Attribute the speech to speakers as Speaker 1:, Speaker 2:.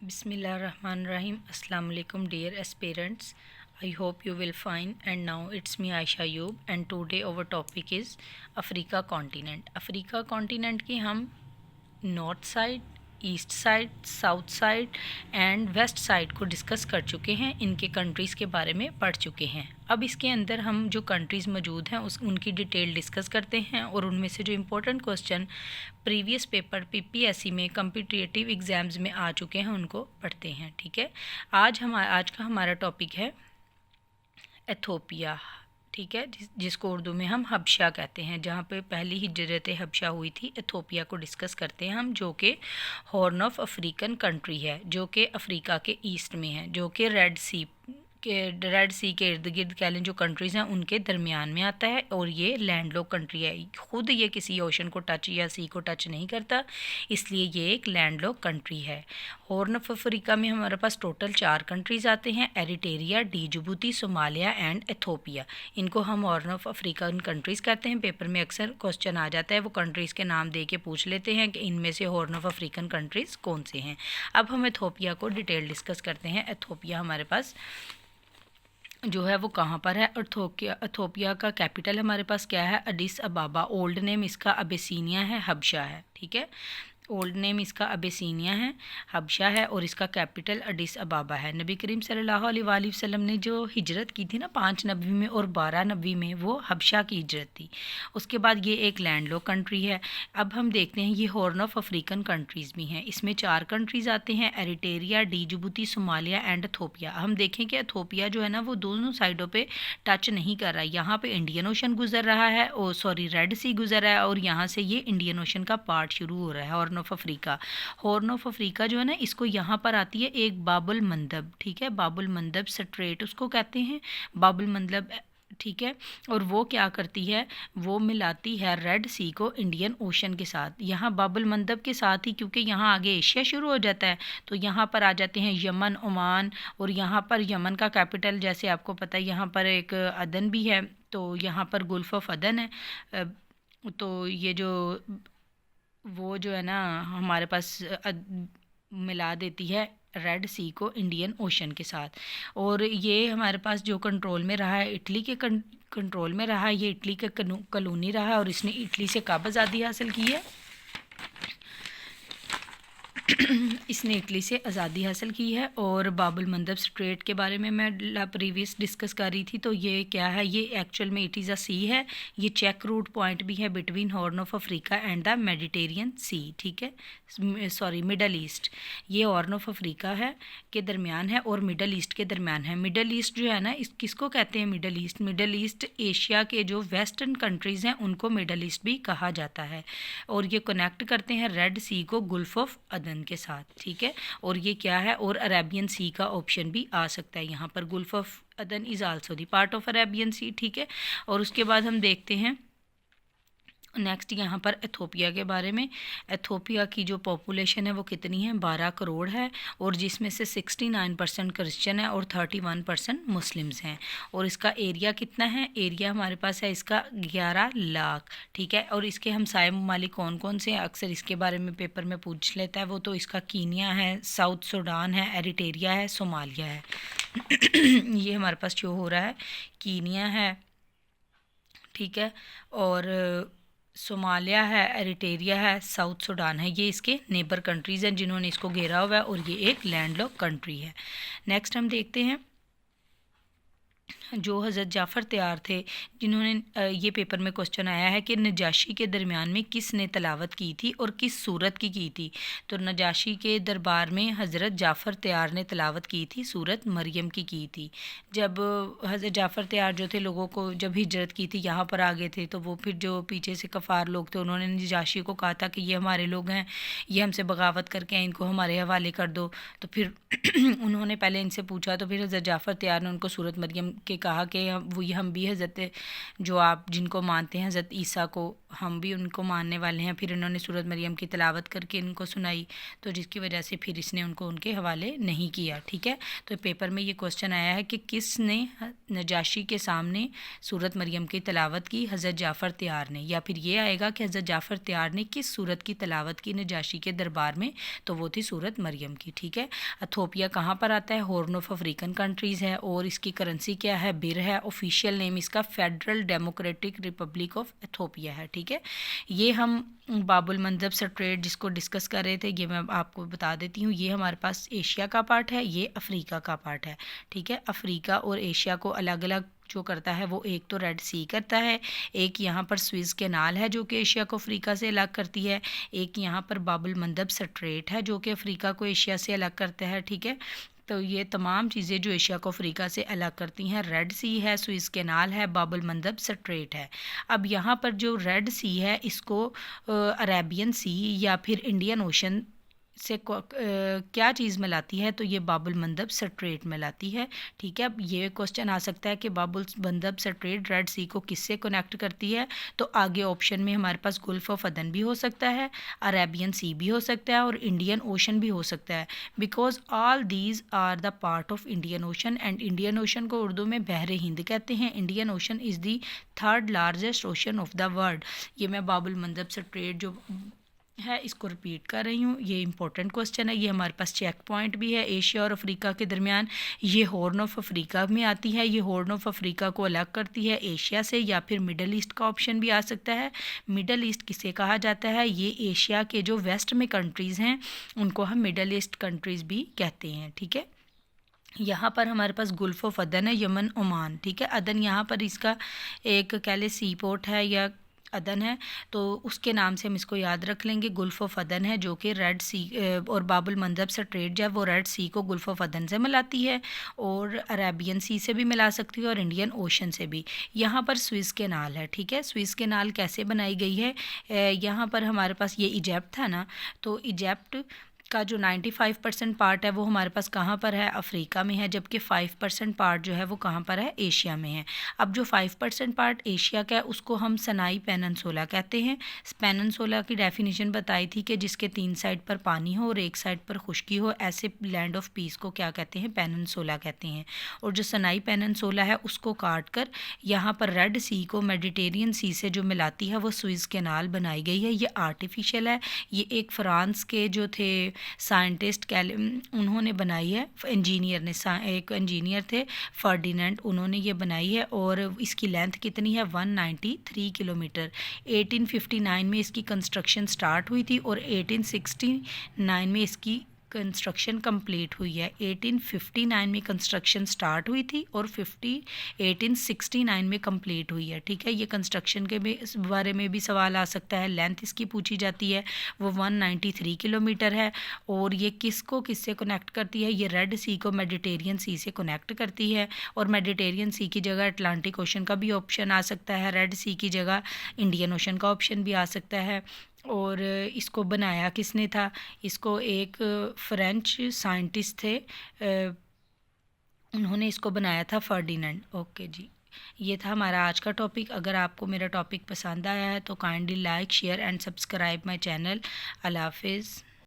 Speaker 1: Bismillahirrahmanirrahim. Assalamu alaikum dear aspirants. I hope you will fine, and now it's me Aisha Ayub, and today our topic is Africa continent. Africa continent की हम north side, east side, south side and west side को discuss कर चुके हैं, इनके countries के बारे में पढ़ चुके हैं। अब इसके अंदर हम जो कंट्रीज़ मौजूद हैं उनकी डिटेल डिस्कस करते हैं और उनमें से जो important question previous paper PPSC में कम्पिटिटिव एग्ज़ाम्स में आ चुके हैं उनको पढ़ते हैं। ठीक है, आज का हमारा टॉपिक है एथोपिया। ठीक है, जिसको उर्दू में हम हबशा कहते हैं, जहाँ पे पहली हिजरत हबशा हुई थी। एथोपिया को डिस्कस करते हैं हम, जो कि हॉर्न ऑफ अफ्रीकन कंट्री है, जो कि अफ्रीका के ईस्ट में है, जो कि रेड सी के इर्द गिर्द कह लें जो कंट्रीज़ हैं उनके दरमियान में आता है, और ये लैंडलॉक कंट्री है। ख़ुद ये किसी ओशन को टच या सी को टच नहीं करता, इसलिए ये एक लैंडलॉक कंट्री है। हॉर्न ऑफ अफ्रीका में हमारे पास टोटल 4 कंट्रीज़ आते हैं: एरिटेरिया, डिजिबूती, सोमालिया एंड एथोपिया। इनको हम हॉर्न ऑफ अफ्रीकन कंट्रीज़ कहते हैं। पेपर में अक्सर क्वेश्चन आ जाता है, वो कंट्रीज़ के नाम दे के पूछ लेते हैं कि इनमें से हॉर्न ऑफ अफ्रीकन कंट्रीज़ कौन से हैं। अब हम एथोपिया को डिटेल डिस्कस करते हैं। एथोपिया हमारे पास जो है वो कहाँ पर है। एथोपिया का कैपिटल हमारे पास क्या है? अडिस अबाबा। ओल्ड नेम इसका अबेसिनिया है, हबशा है। ठीक है, ओल्ड नेम इसका अबेसिनिया है, हबशा है, और इसका कैपिटल अडिस अबाबा है। नबी करीम सल्लल्लाहु अलैहि वसल्लम ने जो हिजरत की थी ना 5 नबी में और 12 नबी में, वो हबशा की हिजरत थी। उसके बाद ये एक लैंडलॉक कंट्री है। अब हम देखते हैं ये हॉर्न ऑफ अफ्रीकन कंट्रीज़ भी हैं। इसमें 4 कंट्रीज़ आते हैं: एरिटेरिया, डिजिबूती, सोमालिया एंड एथोपिया। हम देखें कि एथोपिया जो है ना वो दोनों साइडों पर टच नहीं कर रहा है। यहाँ पर इंडियन ओशन गुजर रहा है, रेड सी गुजर रहा है, और यहाँ से ये इंडियन ओशन का पार्ट शुरू हो रहा है। Horn of Africa, horn of Africa जो है ना, इसको यहाँ पर आती है एक बाबुल मंदब। ठीक है, बाबुल मंदब स्ट्रेट उसको कहते हैं, बाबुल मंदब। ठीक है, और वो क्या करती है, वो मिलाती है रेड सी को इंडियन ओशन के साथ। यहाँ बाबुल मंदब के साथ ही, क्योंकि यहाँ आगे एशिया शुरू हो जाता है, तो यहाँ पर आ जाते हैं यमन, ओमान, और यहाँ पर यमन का कैपिटल जैसे आपको पता है यहाँ पर एक अदन भी है, तो यहाँ पर गुल्फ ऑफ अदन है। तो ये जो है ना हमारे पास मिला देती है रेड सी को इंडियन ओशन के साथ। और ये हमारे पास जो कंट्रोल में रहा है, इटली के कंट्रोल में रहा है, ये इटली का कॉलोनी रहा है, और इसने इटली से कब आज़ादी हासिल की है? इसने इटली से आज़ादी हासिल की है। और बाबुल मंदब स्ट्रेट के बारे में मैं प्रीवियस डिस्कस कर रही थी, तो ये क्या है, ये एक्चुअल में इट इज़ अ सी है। ये चेक रूट पॉइंट भी है between Horn of Africa and the Mediterranean Sea. ठीक है, मिडल ईस्ट, ये हॉर्न ऑफ अफ्रीका है के दरमियान है और मिडल ईस्ट के दरमियान है। मिडल ईस्ट जो है ना, इस किसको कहते हैं middle east? Middle east Asia के जो वेस्टर्न कंट्रीज़ हैं उनको मिडल ईस्ट भी कहा जाता है, और ये कनेक्ट करते हैं रेड सी को गुल्फ ऑफ अदन के साथ। ठीक है, और ये क्या है, और अरेबियन सी का ऑप्शन भी आ सकता है यहाँ पर। Gulf of Aden is also the part of Arabian Sea. ठीक है, और उसके बाद हम देखते हैं नेक्स्ट यहाँ पर एथोपिया के बारे में। एथोपिया की जो पॉपुलेशन है वो कितनी है? 12 करोड़ है, और जिसमें से 69% क्रिश्चियन है और 31% मुस्लिम्स हैं। और इसका एरिया कितना है? एरिया हमारे पास है इसका 11 लाख। ठीक है, और इसके हमसाये ममालिक कौन कौन से हैं? अक्सर इसके बारे में पेपर में पूछ लेता है वो, तो इसका कीनिया है, साउथ सूडान है, एरिटेरिया है, सोमालिया है। ये हमारे पास शो हो रहा है, कीनिया है, ठीक है, और सोमालिया है, एरिटेरिया है, साउथ सूडान है। ये इसके नेबर कंट्रीज़ हैं जिन्होंने इसको घेरा हुआ है, और ये एक लैंडलॉक कंट्री है। नेक्स्ट हम देखते हैं जो हज़रत जाफ़र तैयार थे, जिन्होंने ये पेपर में क्वेश्चन आया है कि नजाशी के दरमियान में किसने तलावत की थी और किस सूरत की थी? तो नजाशी के दरबार में हज़रत जाफ़र तैयार ने तलावत की थी, सूरत मरियम की थी। जब हज़रत जाफ़र तैयार जो थे, लोगों को जब हिजरत की थी यहाँ पर आ गए थे, तो वो फिर जो पीछे से कफ़ार लोग थे उन्होंने नजाशी को कहा था कि ये हमारे लोग हैं, ये हमसे बगावत करके हैं, इनको हमारे हवाले कर दो। तो फिर उन्होंने पहले इनसे पूछा, तो फिर हज़रत जाफ़र तैयार ने उनको सूरत मरियम के कहा कि हम भी हज़रत जो आप जिनको मानते हैं हज़रत ईसा को, हम भी उनको मानने वाले हैं। फिर इन्होंने सूरत मरियम की तिलावत करके इनको सुनाई, तो जिसकी वजह से फिर इसने उनको उनके हवाले नहीं किया। ठीक है, तो पेपर में ये क्वेश्चन आया है कि किसने नजाशी के सामने सूरत मरियम की तिलावत की? हज़रत जाफ़र त्यार ने। या फिर ये आएगा कि हज़रत जाफ़र त्यार ने किस सूरत की तिलावत की नजाशी के दरबार में? तो वो थी सूरत मरियम की। ठीक है, इथोपिया कहाँ पर आता है? हॉर्न ऑफ अफ्रीकन कंट्रीज़ है, और इसकी करेंसी क्या है? बिर है। ऑफिशियल नेम इसका federal democratic Republic of Ethiopia है। ठीक है, ये हम बाबुल मंदब स्ट्रेट जिसको डिस्कस कर रहे थे, ये मैं आपको बता देती हूँ। ये हमारे पास एशिया का पार्ट है, ये अफ्रीका का पार्ट है। ठीक है, अफ्रीका और एशिया को अलग अलग जो करता है वो एक तो रेड सी करता है, एक यहाँ पर स्विस कैनाल है जो कि एशिया को अफ्रीका से अलग करती है, एक यहाँ पर बाबुल मंदब स्ट्रेट है जो कि अफ्रीका को एशिया से अलग करता है। ठीक है, तो ये तमाम चीज़ें जो एशिया को अफ्रीका से अलग करती हैं, रेड सी है, स्विस कैनाल है, बाबुल मंदब स्ट्रेट है। अब यहाँ पर जो रेड सी है इसको अरेबियन सी या फिर इंडियन ओशन से क्या चीज़ मिलाती है? तो ये बाबुल मंदब स्ट्रेट मिलाती है। ठीक है, अब ये क्वेश्चन आ सकता है कि बाबुल मंदब स्ट्रेट रेड सी को किससे कनेक्ट करती है? तो आगे ऑप्शन में हमारे पास गुल्फ ऑफ अदन भी हो सकता है, अरेबियन सी भी हो सकता है, और इंडियन ओशन भी हो सकता है, because all these are the part of Indian Ocean. And Indian Ocean को उर्दू में बहरे हिंद कहते हैं। Indian Ocean is the third largest ocean of the world. ये मैं बाबुल मंदब स्ट्रेट जो है इसको रिपीट कर रही हूँ, ये इंपॉर्टेंट क्वेश्चन है। ये हमारे पास चेक पॉइंट भी है एशिया और अफ्रीका के दरमियान। ये हॉर्न ऑफ अफ्रीका में आती है, ये हॉर्न ऑफ अफ्रीका को अलग करती है एशिया से। या फिर मिडल ईस्ट का ऑप्शन भी आ सकता है। मिडल ईस्ट किसे कहा जाता है? ये एशिया के जो वेस्ट में कंट्रीज़ हैं उनको हम मिडल ईस्ट कंट्रीज़ भी कहते हैं। ठीक है, यहाँ पर हमारे पास गुल्फ ऑफ अदन है, यमन ओमान। ठीक है, अदन यहाँ पर इसका एक कह ले सी पोर्ट है या अदन है, तो उसके नाम से हम इसको याद रख लेंगे। गुल्फ ऑफ अदन है जो कि रेड सी और बाबुल मंदब स्ट्रेट जब वो रेड सी को गुल्फ ऑफ अदन से मिलाती है, और अरेबियन सी से भी मिला सकती है, और इंडियन ओशन से भी। यहाँ पर स्विस कैनाल है। ठीक है, स्विस कैनाल कैसे बनाई गई है? यहाँ पर हमारे पास ये इजिप्ट था ना, तो इजिप्ट का जो 95% पार्ट है वो हमारे पास कहाँ पर है? अफ्रीका में है, जबकि 5% पार्ट जो है वो कहाँ पर है? एशिया में है। अब जो 5% पार्ट एशिया का है उसको हम सनाई पेनिनसुला कहते हैं। पेनिनसुला की डेफिनेशन बताई थी कि जिसके 3 साइड पर पानी हो और एक साइड पर खुश्की हो, ऐसे लैंड ऑफ पीस को क्या कहते हैं? पेनिनसुला कहते हैं। और जो सनाई पेनिनसुला है उसको काट कर यहाँ पर रेड सी को मेडिटेरियन सी से जो मिलाती है वो स्विस कैनाल बनाई गई है। ये आर्टिफिशियल है, ये एक फ्रांस के जो थे साइंटिस्ट उन्होंने बनाई है। इंजीनियर ने, एक इंजीनियर थे फर्डिनेंड, उन्होंने ये बनाई है। और इसकी लेंथ कितनी है? 193 किलोमीटर। 1859 में इसकी कंस्ट्रक्शन स्टार्ट हुई थी और 1869 में इसकी कंस्ट्रक्शन कंप्लीट हुई है। 1859 में कंस्ट्रक्शन स्टार्ट हुई थी और 1869 में कंप्लीट हुई है। ठीक है, ये कंस्ट्रक्शन के बारे में भी सवाल आ सकता है। लेंथ इसकी पूछी जाती है, वो 193 किलोमीटर है। और ये किससे कनेक्ट करती है? ये रेड सी को मेडिटेरियन सी से कनेक्ट करती है। और मेडिटेरियन सी की जगह अटलांटिक ओशन का भी ऑप्शन आ सकता है, रेड सी की जगह इंडियन ओशन का ऑप्शन भी आ सकता है। और इसको बनाया किसने था? इसको एक फ्रेंच साइंटिस्ट थे, उन्होंने इसको बनाया था, फर्डिनेंड। ओके जी, ये था हमारा आज का टॉपिक। अगर आपको मेरा टॉपिक पसंद आया है तो kindly like, share and subscribe my channel. अल्लाह हाफिज़।